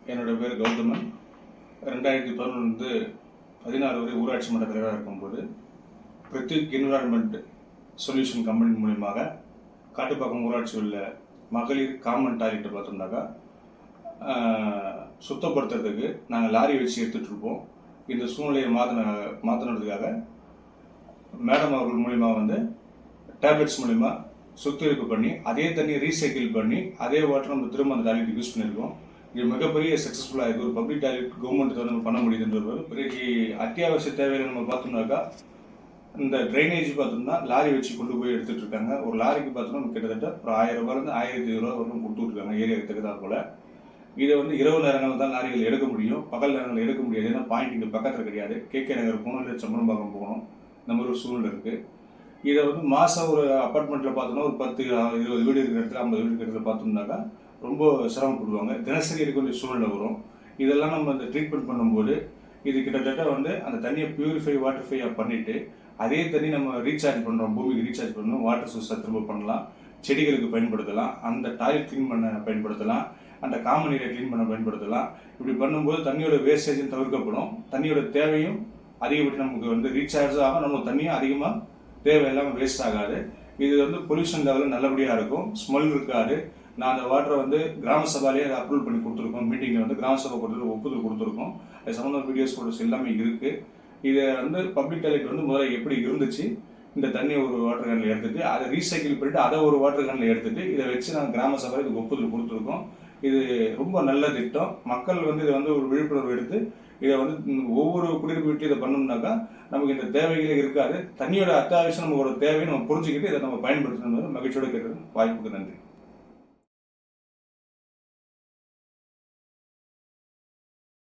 என்னோடய பேர் கௌதமன். 2011 வரை ஊராட்சி மன்ற தலைவராக இருக்கும்போது பிரத்யேக் என்விரான்மெண்ட் சொல்யூஷன் கம்பெனி மூலியமாக காட்டுப்பாக்கம் ஊராட்சி உள்ள மகளிர் காமன் டாய்லெட்டை பார்த்தோம்னாக்கா சுத்தப்படுத்துறதுக்கு நாங்கள் லாரி வச்சு எடுத்துகிட்ருப்போம். இந்த சூழ்நிலையை மாற்றினதுக்காக மேடம் அவர்கள் மூலிமா டேப்லெட்ஸ் மூலிமா சுத்திகரிப்பு பண்ணி அதே தண்ணி ரீசைக்கிள் பண்ணி அதே வாட்டர் நம்ம திரும்ப அந்த டாய்லெட் யூஸ் பண்ணியிருக்கோம். இது மிகப்பெரிய சக்ஸஸ்ஃபுல்லாக இருக்குது. ஒரு பப்ளிக் டாய்லெட் கவர்மெண்ட் நம்ம பண்ண முடியுதுன்றது பிறகு அத்தியாவசிய தேவைகளை நம்ம பார்த்தோம்னாக்கா இந்த ட்ரைனேஜ் பார்த்தோம்னா லாரி வச்சு கொண்டு போய் எடுத்துகிட்டு இருக்காங்க. ஒரு லாரிக்கு பார்த்தோம்னா கிட்டத்தட்ட ஒரு 1000 ரூபாயிலிருந்து 1500 ரூபா வரைக்கும் கொடுத்துட்ருக்காங்க ஏரியாவுக்கு தகுதா போல். இதை இரவு நேரங்களில் தான் லாரிகள் எடுக்க முடியும், பகல் நேரங்களில் எடுக்க முடியாது. ஏன்னா பாயிண்ட் இங்கே பக்கத்தில் கிடையாது. கேகே நகர் போகணும், இல்லை சம்பரம்பாக்கம் போகணும், இந்த மாதிரி ஒரு சூழ்நிலை இருக்குது. இதை மாதம் ஒரு அப்பார்ட்மெண்ட்டில் பார்த்தோம்னா ஒரு 10-20 வீடு இருக்கிற இடத்துல 50 வீடு இருக்கிற இடத்துல பார்த்தோம்னாக்கா ரொம்ப சிரமப்படுவாங்க. தினசரி இருக்க வேண்டிய சூழ்நிலை வரும். இதெல்லாம் நம்ம இந்த ட்ரீட்மெண்ட் பண்ணும்போது இது கிட்டத்தட்ட அந்த தண்ணியை பியூரிஃபை வாட்டர்ஃபையாக பண்ணிவிட்டு அதே தண்ணி நம்ம ரீசார்ஜ் பண்ணுறோம், பூமிக்கு ரீசார்ஜ் பண்ணணும், வாட்டர் சோர்ஸாக திரும்ப பண்ணலாம், செடிகளுக்கு பயன்படுத்தலாம், அந்த டாய்லெட் க்ளீன் பண்ண பயன்படுத்தலாம், அந்த காமன் ஏரியா க்ளீன் பண்ண பயன்படுத்தலாம். இப்படி பண்ணும்போது தண்ணியோட வேஸ்டேஜும் தவிர்க்கப்படும், தண்ணியோட தேவையும் அதிகப்படி நமக்கு ரீசார்ஜ் ஆகும், நம்ம தண்ணியும் அதிகமாக தேவை எல்லாமே வேஸ்ட் ஆகாது. இது பொல்யூஷன் லெவலில் நல்லபடியாக இருக்கும், ஸ்மெல் இருக்காது. நான் அந்த வாட்டரை கிராம சபாலேயே அதை அப்ரூவல் பண்ணி கொடுத்துருக்கோம். மீட்டிங்கில் கிராம சபை கொடுத்து ஒப்புதல் கொடுத்துருக்கோம். அது சம்மந்தமான வீடியோஸ் ஃபோட்டோஸ் எல்லாமே இருக்குது. இதை பப்ளிக் டாய்லெட் முதல்ல எப்படி இருந்துச்சு, இந்த தண்ணியை ஒரு வாட்டர் கேனில் எடுத்துகிட்டு அதை ரீசைக்கிள் பண்ணிவிட்டு அதை ஒரு வாட்டர் கேனில் எடுத்துகிட்டு இதை வச்சு நாங்கள் கிராம சபையில் இதுக்கு ஒப்புதல் கொடுத்துருக்கோம். இது ரொம்ப நல்ல திட்டம். மக்கள் இதை ஒரு விழிப்புணர்வு எடுத்து இதை ஒவ்வொரு குடியிருப்பு வீட்டில் இதை பண்ணோம்னாக்கா நமக்கு இந்த தேவைகளே இருக்காது. தண்ணியோட அத்தியாவசியம் நமக்கு ஒரு தேவையை நம்ம புரிஞ்சுக்கிட்டு இதை நம்ம பயன்படுத்தணும். மகிழ்ச்சியோடு கேட்குறது வாய்ப்புக்கு நன்றி.